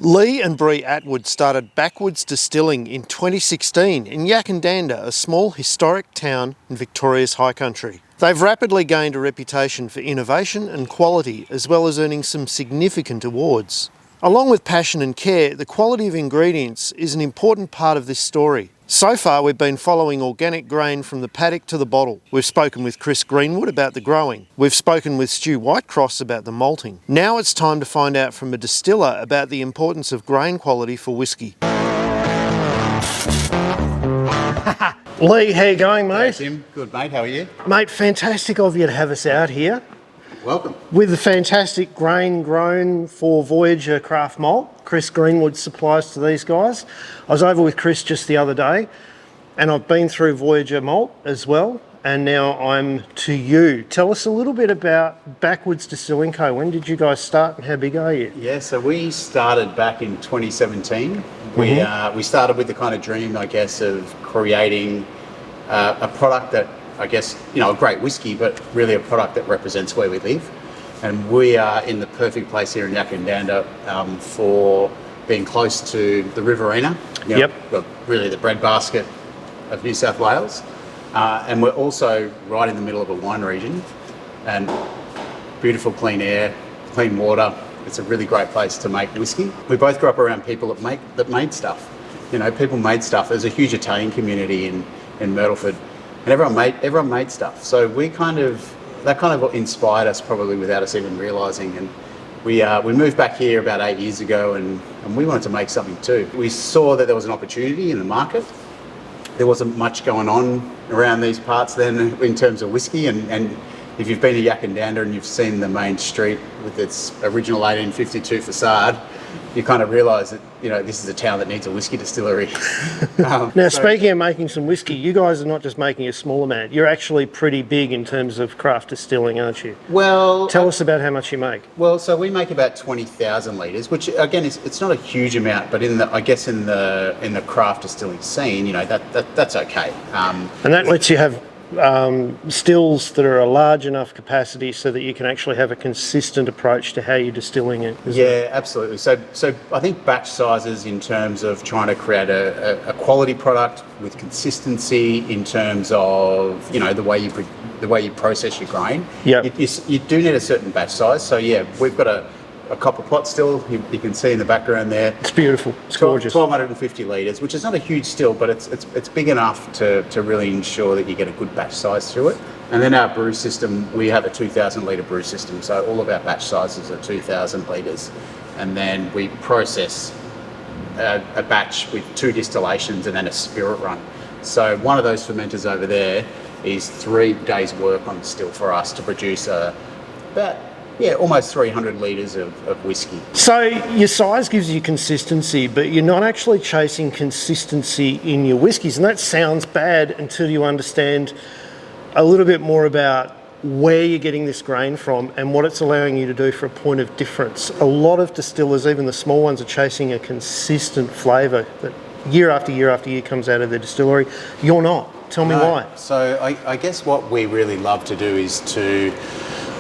Lee and Bree Atwood started Backwoods Distilling in 2016 in Yakandanda, a small historic town in Victoria's high country. They've rapidly gained a reputation for innovation and quality, as well as earning some significant awards. Along with passion and care, the quality of ingredients is an important part of this story. So far, we've been following organic grain from the paddock to the bottle. We've spoken with Chris Greenwood about the growing. We've spoken with Stu Whitecross about the malting. Now it's time to find out from a distiller about the importance of grain quality for whiskey. Lee, how you going, mate? Hey, Tim. Good, mate. How are you? Mate, fantastic of you to have us out here. Welcome. With the fantastic grain grown for Voyager craft malt. Chris Greenwood supplies to these guys. I was over with Chris just the other day, and I've been through Voyager malt as well, and now I'm to you. Tell us a little bit about Backwoods Distilling Co. When did you guys start and how big are you? Yeah, so we started back in 2017. We started with the kind of dream, I guess, of creating a product that, I guess, you know, a great whiskey, but really a product that represents where we live. And we are in the perfect place here in Yakandanda for being close to the Riverina, really the breadbasket of New South Wales. And we're also right in the middle of a wine region, and beautiful clean air, clean water. It's a really great place to make whiskey. We both grew up around people that made stuff. You know, people made stuff. There's a huge Italian community in Myrtleford, and everyone made stuff. So that kind of inspired us, probably without us even realising. And we moved back here about 8 years ago, and we wanted to make something too. We saw that there was an opportunity in the market. There wasn't much going on around these parts then in terms of whiskey, and if you've been to Yakandanda and you've seen the main street with its original 1852 facade, you kind of realise that, you know, this is a town that needs a whiskey distillery. Speaking of making some whiskey, you guys are not just making a small amount. You're actually pretty big in terms of craft distilling, aren't you? Well, tell us about how much you make. Well, so we make about 20,000 litres, which again it's not a huge amount, but in the craft distilling scene, you know, that's okay. And that lets you have stills that are a large enough capacity so that you can actually have a consistent approach to how you're distilling it. Yeah, absolutely. So I think batch sizes, in terms of trying to create a quality product with consistency in terms of, you know, the way you process your grain. Yeah. You do need a certain batch size. So yeah, we've got a copper pot still, you can see in the background there. It's beautiful, it's gorgeous. 1,250 litres, which is not a huge still, but it's big enough to really ensure that you get a good batch size through it. And then our brew system, we have a 2,000 litre brew system, so all of our batch sizes are 2,000 litres. And then we process a batch with 2 distillations and then a spirit run. So one of those fermenters over there is 3 days work on the still for us to produce almost 300 litres of whiskey. So your size gives you consistency, but you're not actually chasing consistency in your whiskies. And that sounds bad until you understand a little bit more about where you're getting this grain from and what it's allowing you to do for a point of difference. A lot of distillers, even the small ones, are chasing a consistent flavour that year after year after year comes out of their distillery. You're not. Tell me why. So I guess what we really love to do is to,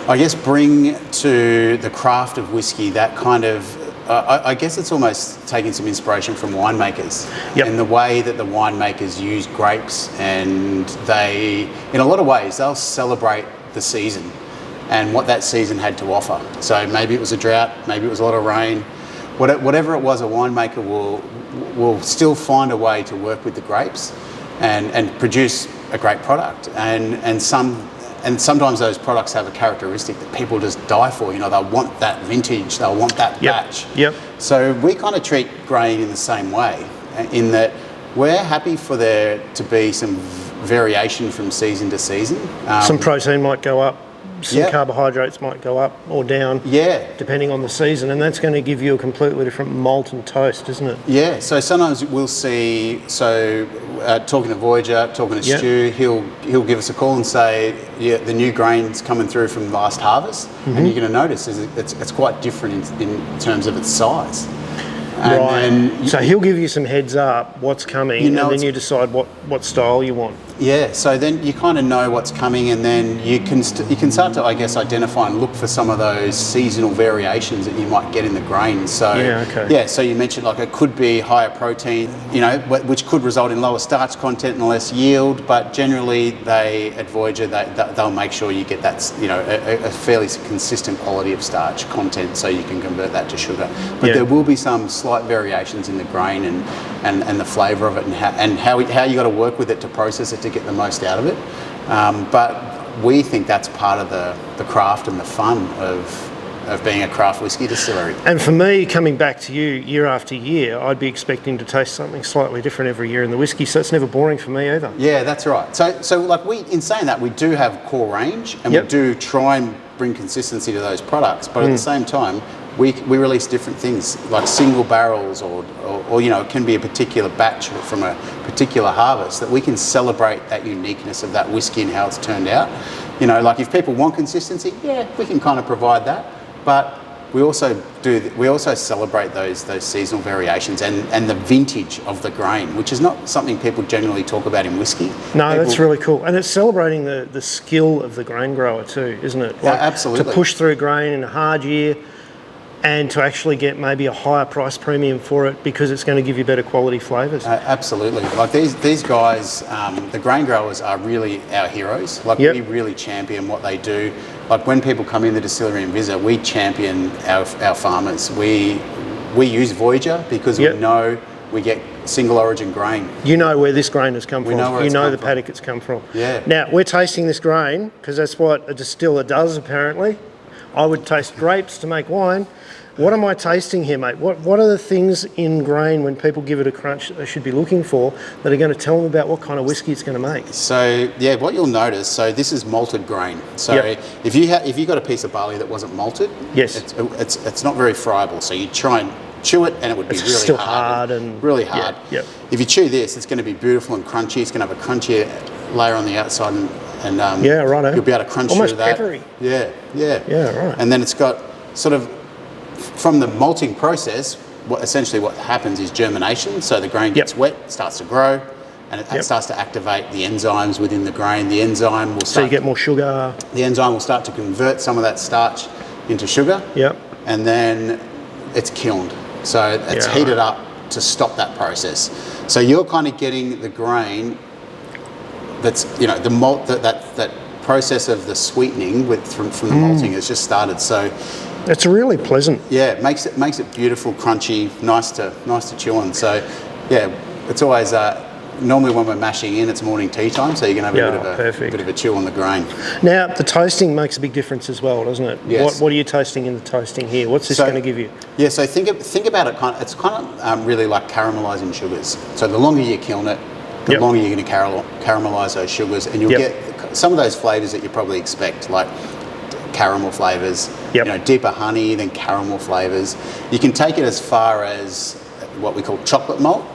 I guess, bring to the craft of whiskey that kind of, I guess it's almost taking some inspiration from winemakers. Yep. And the way that the winemakers use grapes, and they, in a lot of ways, they'll celebrate the season and what that season had to offer. So maybe it was a drought, maybe it was a lot of rain, whatever it was, a winemaker will still find a way to work with the grapes and produce a great product. And sometimes those products have a characteristic that people just die for. You know, they'll want that vintage, they'll want that batch. Yep. So we kind of treat grain in the same way, in that we're happy for there to be some variation from season to season. Some protein might go up, some carbohydrates might go up or down, depending on the season, and that's going to give you a completely different malt and toast, isn't it? Yeah, so sometimes we'll see, talking to Voyager, talking to Stu, he'll give us a call and say, the new grain's coming through from last harvest, and you're going to notice it's quite different in terms of its size. And so he'll give you some heads up what's coming, and then you decide what style you want. Yeah, so then you kind of know what's coming, and then you can start to, I guess, identify and look for some of those seasonal variations that you might get in the grain. So so you mentioned like it could be higher protein, you know, which could result in lower starch content and less yield. But generally, at Voyager, they'll make sure you get that, you know, a fairly consistent quality of starch content, so you can convert that to sugar. But there will be some slight variations in the grain and the flavour of it, and how you got to work with it to process it to get the most out of it. But we think that's part of the craft and the fun of being a craft whiskey distillery. And for me, coming back to you year after year, I'd be expecting to taste something slightly different every year in the whiskey, so it's never boring for me either. Yeah, that's right. So like in saying that, we do have core range, and we do try and bring consistency to those products, but at the same time, we release different things like single barrels or you know, it can be a particular batch from a particular harvest that we can celebrate that uniqueness of that whiskey and how it's turned out. You know, like if people want consistency, we can kind of provide that, but we also celebrate those seasonal variations and the vintage of the grain, which is not something people generally talk about in whiskey. No, that's really cool. And it's celebrating the skill of the grain grower too, isn't it? Like, absolutely. To push through grain in a hard year, and to actually get maybe a higher price premium for it because it's going to give you better quality flavours. Absolutely. Like these guys, the grain growers are really our heroes. Like we really champion what they do. Like when people come in the distillery and visit, we champion our farmers. We use Voyager because we know we get single origin grain. You know where this grain has come from. You know the paddock it's come from. Yeah. Now, we're tasting this grain because that's what a distiller does apparently. I would taste grapes to make wine. What am I tasting here, mate? What are the things in grain when people give it a crunch that they should be looking for that are going to tell them about what kind of whiskey it's going to make? So what you'll notice, so this is malted grain. So if you got a piece of barley that wasn't malted, it's not very friable. So you try and chew it, and it would be really still hard and really hard. If you chew this, it's going to be beautiful and crunchy. It's going to have a crunchier layer on the outside, and you'll be able to crunch almost through that. Peppery. Yeah, right. And then it's got sort of, from the malting process, essentially what happens is germination. So the grain gets wet, starts to grow, and it starts to activate the enzymes within the grain. The enzyme will start. So you get more sugar. The enzyme will start to convert some of that starch into sugar. And then it's kilned. So it's heated up to stop that process. So you're kind of getting the grain that's, you know, the malt, that process of the sweetening from the malting has just started. So it's really pleasant. Yeah, it makes it beautiful, crunchy, nice to chew on. So it's always normally when we're mashing in, it's morning tea time, so you can have a bit of a chew on the grain. Now the toasting makes a big difference as well, doesn't it? Yes. What are you toasting in the toasting here? What's this going to give you? Yeah, so think about it. It's kind of really like caramelising sugars. So the longer you kiln it, the longer you're going to caramelise those sugars, and you'll get some of those flavours that you probably expect, like caramel flavours, you know, deeper honey, then caramel flavours. You can take it as far as what we call chocolate malt.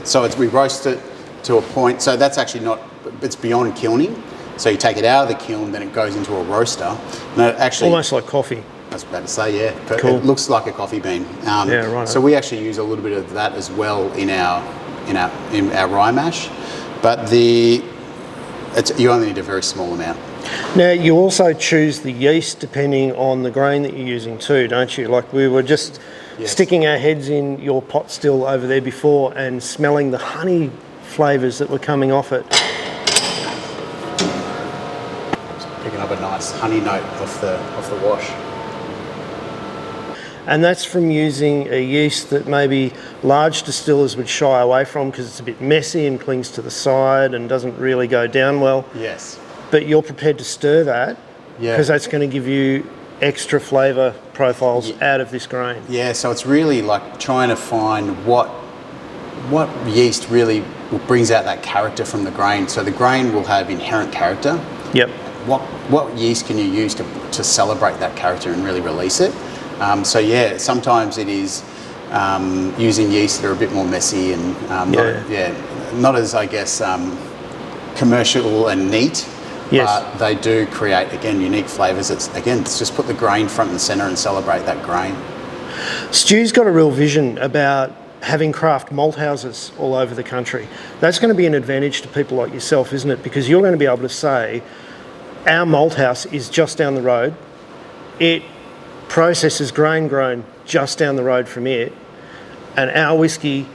So we roast it to a point, so that's actually it's beyond kilning. So you take it out of the kiln, then it goes into a roaster. And it actually, almost like coffee. I was about to say, but cool. It looks like a coffee bean. So we actually use a little bit of that as well in our rye mash, but you only need a very small amount. Now you also choose the yeast depending on the grain that you're using too, don't you? Like we were just sticking our heads in your pot still over there before and smelling the honey flavours that were coming off it. Just picking up a nice honey note off the wash. And that's from using a yeast that maybe large distillers would shy away from because it's a bit messy and clings to the side and doesn't really go down well. Yes. But you're prepared to stir that because that's going to give you extra flavour profiles out of this grain. Yeah, so it's really like trying to find what yeast really brings out that character from the grain. So the grain will have inherent character. What yeast can you use to celebrate that character and really release it? Sometimes it is using yeast that are a bit more messy and not as, I guess, commercial and neat. But they do create, again, unique flavours. It's just put the grain front and centre and celebrate that grain. Stu's got a real vision about having craft malt houses all over the country. That's going to be an advantage to people like yourself, isn't it? Because you're going to be able to say, our malt house is just down the road. It processes grain grown just down the road from it, and our whiskey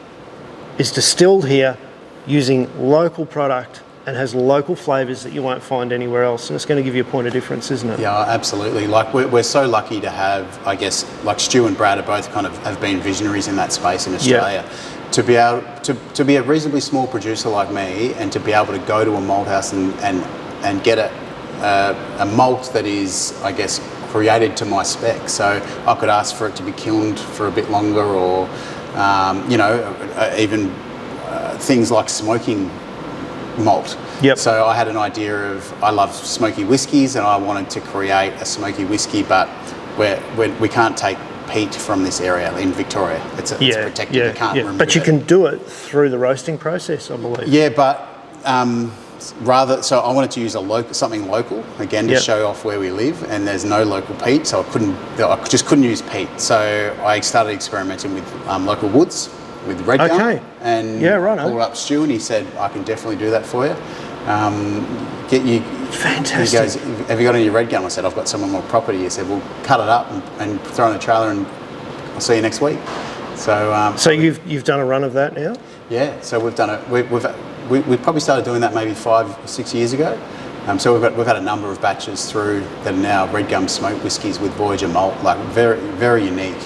is distilled here using local product and has local flavours that you won't find anywhere else, and it's going to give you a point of difference, isn't it? Yeah, absolutely. Like we're so lucky to have, I guess, like Stu and Brad are both kind of have been visionaries in that space in Australia. Yeah. To be able to be a reasonably small producer like me, and to be able to go to a malt house and get a malt that is, I guess, created to my spec. So I could ask for it to be kilned for a bit longer, or even things like smoking malt. Yep. So I had an idea of, I love smoky whiskies, and I wanted to create a smoky whiskey, but we can't take peat from this area in Victoria. It's protected. You can't remove but you it. can do it through the roasting process, I believe. Yeah, but so I wanted to use something local again to show off where we live, and there's no local peat, so I just couldn't use peat. So I started experimenting with local woods, with red gum, and called up Stu, and he said, I can definitely do that for you. Fantastic. He goes, have you got any red gum? I said, I've got some on my property. He said, well, cut it up and throw it in the trailer, and I'll see you next week. So so you've done a run of that now? Yeah, so we've done it. We've probably started doing that maybe 5 or 6 years ago. So we've had a number of batches through that are now red gum smoked whiskies with Voyager malt, like very, very unique.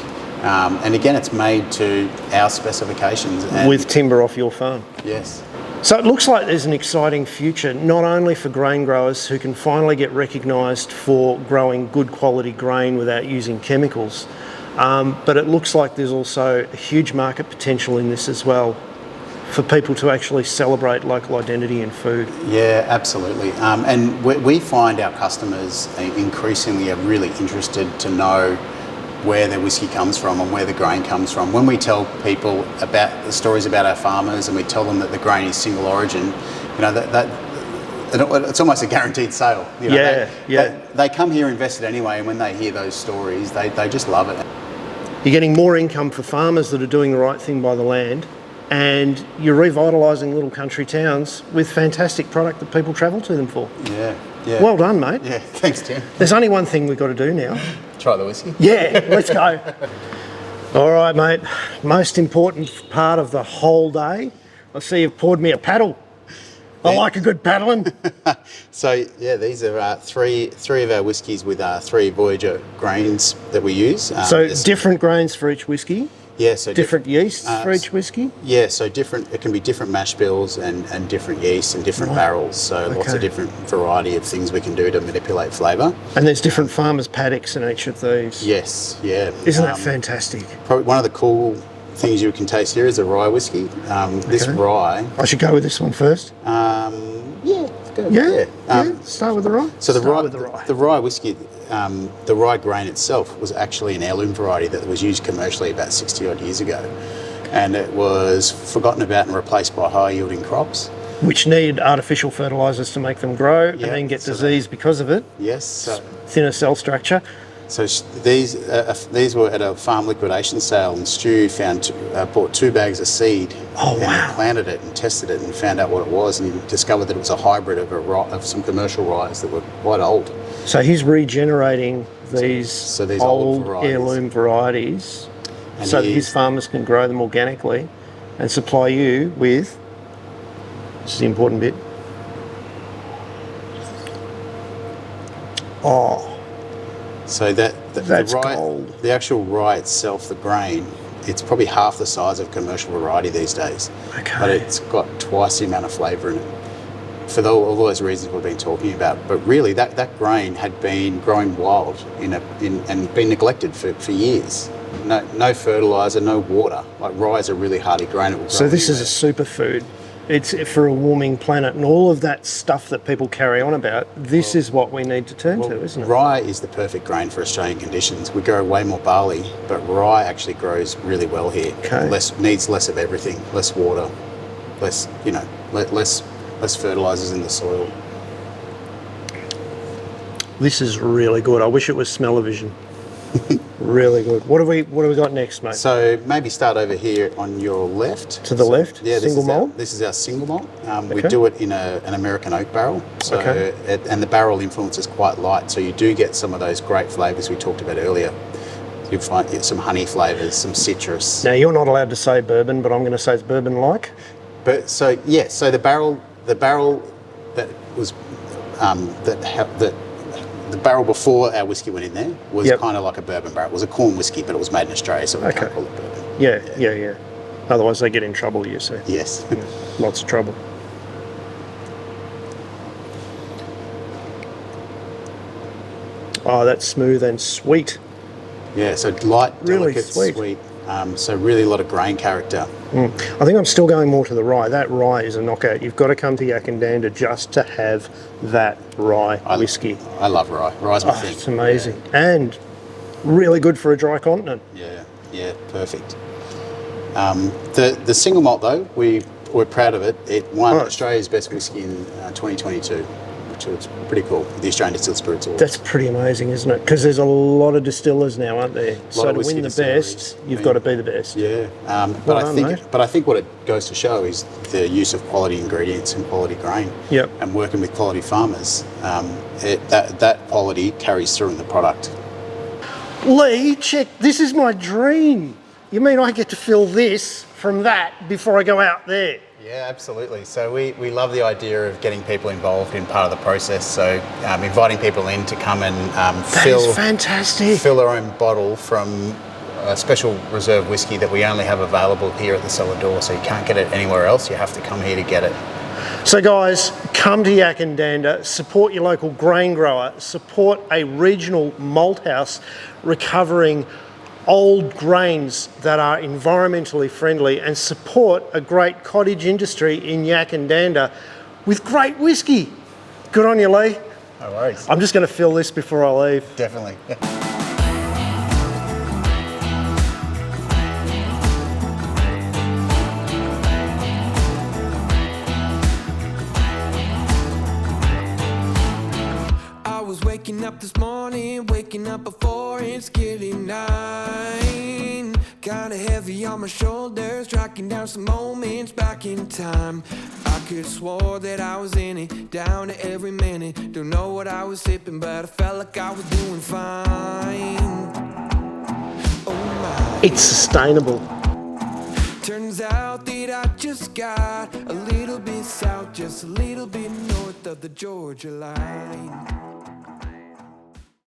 And again, it's made to our specifications. And with timber off your farm? Yes. So it looks like there's an exciting future, not only for grain growers who can finally get recognised for growing good quality grain without using chemicals, but it looks like there's also a huge market potential in this as well, for people to actually celebrate local identity in food. Yeah, absolutely. And we find our customers increasingly are really interested to know where their whiskey comes from and where the grain comes from. When we tell people about the stories about our farmers, and we tell them that the grain is single origin, that it's almost a guaranteed sale. They come here invested anyway, and when they hear those stories, they just love it. You're getting more income for farmers that are doing the right thing by the land, and you're revitalising little country towns with fantastic product that people travel to them for. Yeah. Well done, mate. Yeah, thanks, Tim. There's only one thing we've got to do now. Try the whiskey? Yeah, let's go. All right, mate. Most important part of the whole day. I see you've poured me a paddle. I like a good paddling. So, yeah, these are three of our whiskies with 3 Voyager grains that we use. So different grains for each whiskey? Yeah, so different yeasts for each whiskey? Yeah, so it can be different mash bills and different yeasts and different barrels. So lots of different variety of things we can do to manipulate flavour. And there's different farmers' paddocks in each of these? Yes, yeah. Isn't that fantastic? Probably one of the cool things you can taste here is a rye whiskey. This rye... I should go with this one first? Yeah. Start with the rye. So the rye whiskey, the rye grain itself was actually an heirloom variety that was used commercially about 60 odd years ago, and it was forgotten about and replaced by high yielding crops, which need artificial fertilisers to make them grow, and then get disease because of it. Yes. Thinner cell structure. So these were at a farm liquidation sale, and Stu bought 2 bags of seed and planted it and tested it and found out what it was, and he discovered that it was a hybrid of some commercial ryes that were quite old. So he's regenerating these old heirloom varieties so that his farmers can grow them organically and supply you with, this is the important bit, so that's gold. The actual rye itself, the grain, it's probably half the size of commercial variety these days. Okay. But it's got twice the amount of flavour in it, for all those reasons we've been talking about. But really, that grain had been growing wild and been neglected for years. No fertiliser, no water. Like rye is a really hardy grain. It will grow so this is a superfood. It's for a warming planet, and all of that stuff that people carry on about, this is what we need to turn to, isn't it? Rye is the perfect grain for Australian conditions. We grow way more barley, but rye actually grows really well here. Okay. Needs less of everything, less water, less fertilisers in the soil. This is really good. I wish it was smell-o-vision. Really good. What have we got next, mate? So maybe start over here on your left. To the left? Yeah, Single malt? This is our single malt. We Okay. do it in an American oak barrel. So Okay. and the barrel influence is quite light, so you do get some of those great flavours we talked about earlier. You'll find some honey flavours, some citrus. Now, you're not allowed to say bourbon, but I'm going to say it's bourbon-like. But so yeah, so the barrel that was the barrel before our whiskey went in there was Yep. kind of like a bourbon barrel. It was a corn whiskey, but it was made in Australia, so we Okay. can't call it bourbon. Yeah. Otherwise, they get in trouble, you see. Yes. Lots of trouble. Oh, that's smooth and sweet. Yeah, so light, Really delicate, sweet. sweet. So really a lot of grain character. I think I'm still going more to the rye. That rye is a knockout. You've got to come to Yakandanda just to have that rye whiskey. I love rye. Rye's my thing. It's amazing. And really good for a dry continent. Yeah, perfect. The single malt though, we're proud of it. It won Australia's best whiskey in 2022, which was pretty cool. The Australian Distilled Spirits Awards. That's pretty amazing, isn't it? Because there's a lot of distillers now, aren't there? So of to whiskey win the distilleries. best, you've got to be the best. Yeah, Well done, mate. but I think what it goes to show is the use of quality ingredients and quality grain. Yep. And working with quality farmers, that quality carries through in the product. Lee, check, this is my dream. You mean I get to fill this from that before I go out there? Yeah, absolutely. So we love the idea of getting people involved in part of the process. So inviting people in to come and That is fantastic. fill their own bottle from a special reserve whiskey that we only have available here at the cellar door. So you can't get it anywhere else. You have to come here to get it. So guys, come to Yakandanda, support your local grain grower, support a regional malt house recovering old grains that are environmentally friendly, and support a great cottage industry in Yakandanda with great whiskey. Good on you, Lee. No worries. I'm just going to fill this before I leave. Definitely. Waking up this morning, waking up before it's getting 9. Kinda heavy on my shoulders, tracking down some moments back in time. I could've swore that I was in it, down to every minute. Don't know what I was sipping, but I felt like I was doing fine. Oh my. It's sustainable. Turns out that I just got a little bit south, just a little bit north of the Georgia line.